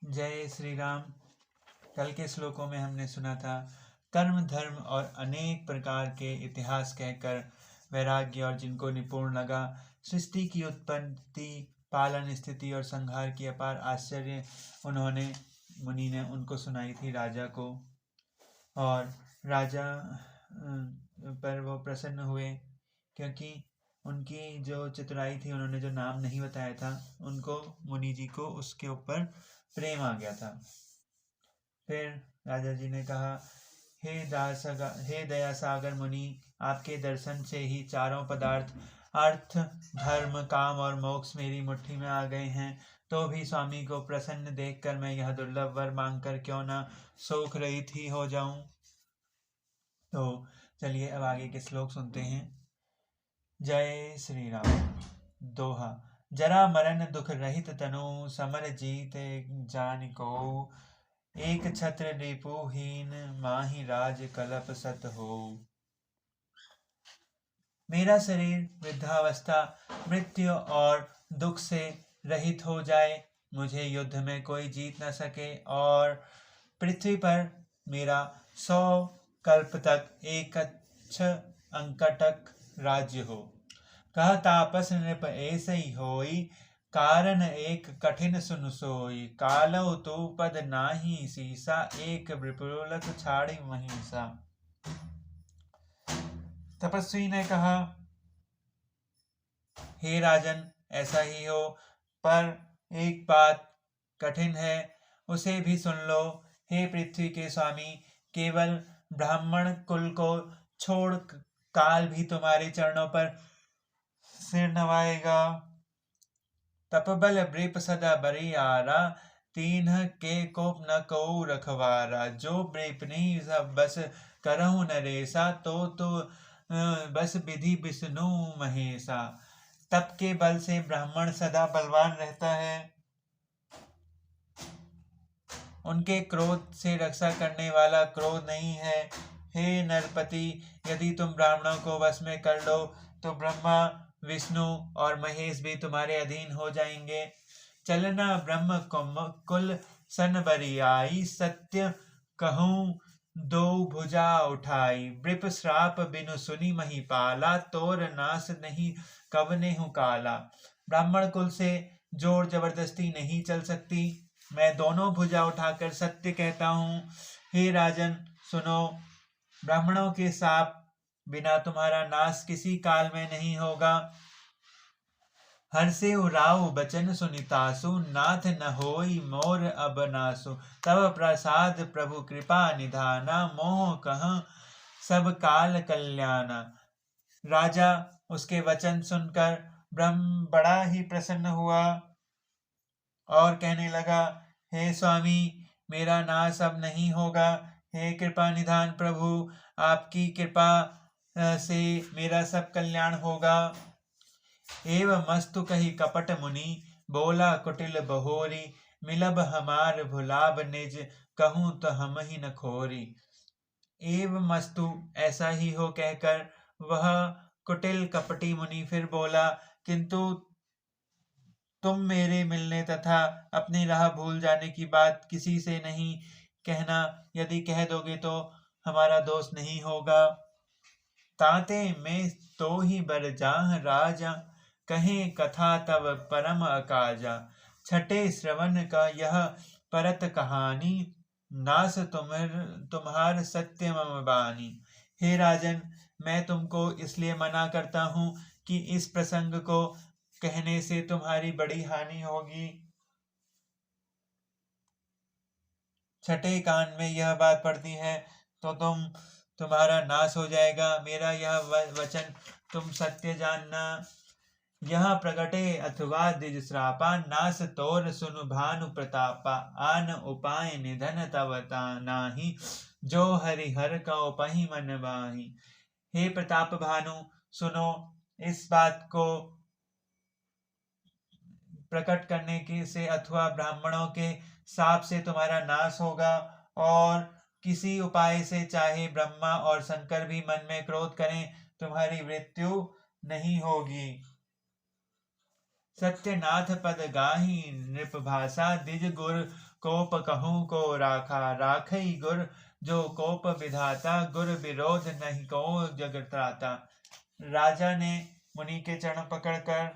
जय श्री राम। कल के श्लोकों में हमने सुना था कर्म धर्म और अनेक प्रकार के इतिहास कहकर वैराग्य और जिनको निपुण लगा सृष्टि की उत्पत्ति पालन स्थिति और संहार की अपार आश्चर्य मुनि ने उनको सुनाई थी राजा को। और राजा पर वो प्रसन्न हुए क्योंकि उनकी जो चतुराई थी, उन्होंने जो नाम नहीं बताया था, उनको मुनि जी को उसके ऊपर प्रेम आ गया था। फिर राजा जी ने कहा, हे दया सागर मुनि, आपके दर्शन से ही चारों पदार्थ अर्थ धर्म काम और मोक्ष मेरी मुट्ठी में आ गए हैं। तो भी स्वामी को प्रसन्न देखकर मैं यह दुर्लभ वर मांगकर क्यों ना शोक रहित ही हो जाऊं। तो चलिए अब आगे के श्लोक सुनते हैं। जय श्री राम। दोहा। जरा मरण दुख रहित तनु समर जीत जान को, एक छत्र रिपुहीन माही राज कलप सत हो। मेरा शरीर वृद्धावस्था मृत्यु और दुख से रहित हो जाए, मुझे युद्ध में कोई जीत न सके और पृथ्वी पर मेरा 100 कल्प तक एक अंकटक राज्य हो। कह तापस नृप ऐसे ही होई, कारण एक कठिन सुन सोई। कालो तो पद नाही सीसा, एक विपुलक छाड़ी महिषा। तपस्वी ने कहा, हे राजन, ऐसा ही हो, पर एक बात कठिन है, उसे भी सुन लो। हे पृथ्वी के स्वामी, केवल ब्राह्मण कुल को छोड़ काल भी तुम्हारे चरणों पर सिर नवाएगा। तपबल ब्रीप सदा बरियारा, तीन्ह के कोप न को रखवारा। जो ब्रीपनी सब बस करहु नरेसा, तो बस विधि विष्णु महेशा। तप के बल से ब्राह्मण सदा बलवान रहता है, उनके क्रोध से रक्षा करने वाला क्रोध नहीं है। हे नरपति, यदि तुम ब्राह्मणों को वश में कर लो तो ब्रह्मा विष्णु और महेश भी तुम्हारे अधीन हो जाएंगे। चलना ब्रह्म कुल सन बरियाई, सत्य कहूं दो भुजा उठाई। वृप श्राप बिनु सुनी महिपाला, तोर नाश नहीं कवने हूँ काला। ब्राह्मण कुल से जोर जबरदस्ती नहीं चल सकती, मैं दोनों भुजा उठाकर सत्य कहता हूँ। हे राजन सुनो, ब्राह्मणों के शाप बिना तुम्हारा नाश किसी काल में नहीं होगा। हर्षे उराऊ बचन सुनितासु, नाथ न होई मोर अब नासु। तब प्रसाद प्रभु कृपा निधाना, मोह कह सब काल कल्याणा। राजा उसके वचन सुनकर ब्रह्म बड़ा ही प्रसन्न हुआ और कहने लगा, हे स्वामी, मेरा नाश अब नहीं होगा। हे कृपा निधान प्रभु, आपकी कृपा से मेरा सब कल्याण होगा। एवं मस्तु कही कपट मुनि, बोला कुटिल बहोरी। मिलब हमार भुलाब निज, कहूं तो हम ही न खोरी। एवं मस्तु ऐसा ही हो कहकर वह कुटिल कपटी मुनि फिर बोला, किंतु तुम मेरे मिलने तथा अपनी राह भूल जाने की बात किसी से नहीं कहना। यदि कह दोगे तो हमारा दोष नहीं होगा। ताते में तो ही बर जाह राजा, कहे कथा तब परम अकाजा। छठे श्रवण का यह परत कहानी, नास तुम्हार सत्य मम बानी। हे राजन, मैं तुमको इसलिए मना करता हूँ कि इस प्रसंग को कहने से तुम्हारी बड़ी हानि होगी। छठे कान में यह बात पड़ती है तो तुम्हारा नाश हो जाएगा। मेरा यह वचन तुम सत्य जानना। यह प्रकटे अथवा द्विज श्रापा, नाश तोर सुनु भानु प्रतापा। आन उपाय निधन तव नाही, जो हरिहर कहो पही मन बाही। हे प्रताप भानु, सुनो, इस बात को प्रकट करने के से अथवा ब्राह्मणों के शाप से तुम्हारा नाश होगा, और किसी उपाय से चाहे ब्रह्मा और शंकर भी मन में क्रोध करें, तुम्हारी मृत्यु नहीं होगी। सत्यनाथ पद गाही नृप भाषा, द्विज गुर कोप कहूँ को राखा, राखई गुर जो कोप विधाता, गुर विरोध नहीं को जगत्राता। राजा ने मुनि के चरण पकड़कर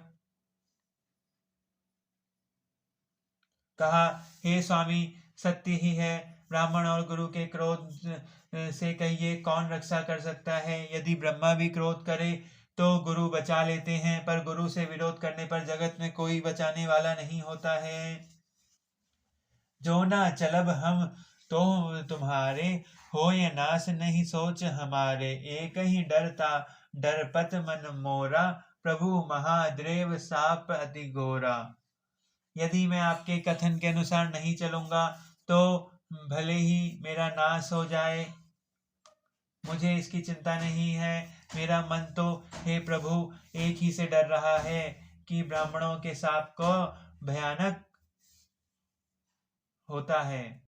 कहा, हे स्वामी, सत्य ही है। ब्राह्मण और गुरु के क्रोध से कहिए कौन रक्षा कर सकता है। यदि ब्रह्मा भी क्रोध करे तो गुरु बचा लेते हैं, पर गुरु से विरोध करने पर जगत में कोई बचाने वाला नहीं होता है। जो ना चलब हम तो तुम्हारे, होय नाश नहीं सोच हमारे। एक ही डरता डरपत मन मोरा, प्रभु महाद्रेव साप अति घोरा। यदि मैं आपके कथन के अनुसार नहीं चलूंगा तो भले ही मेरा नाश हो जाए, मुझे इसकी चिंता नहीं है। मेरा मन तो हे प्रभु एक ही से डर रहा है कि ब्राह्मणों के साप को भयानक होता है।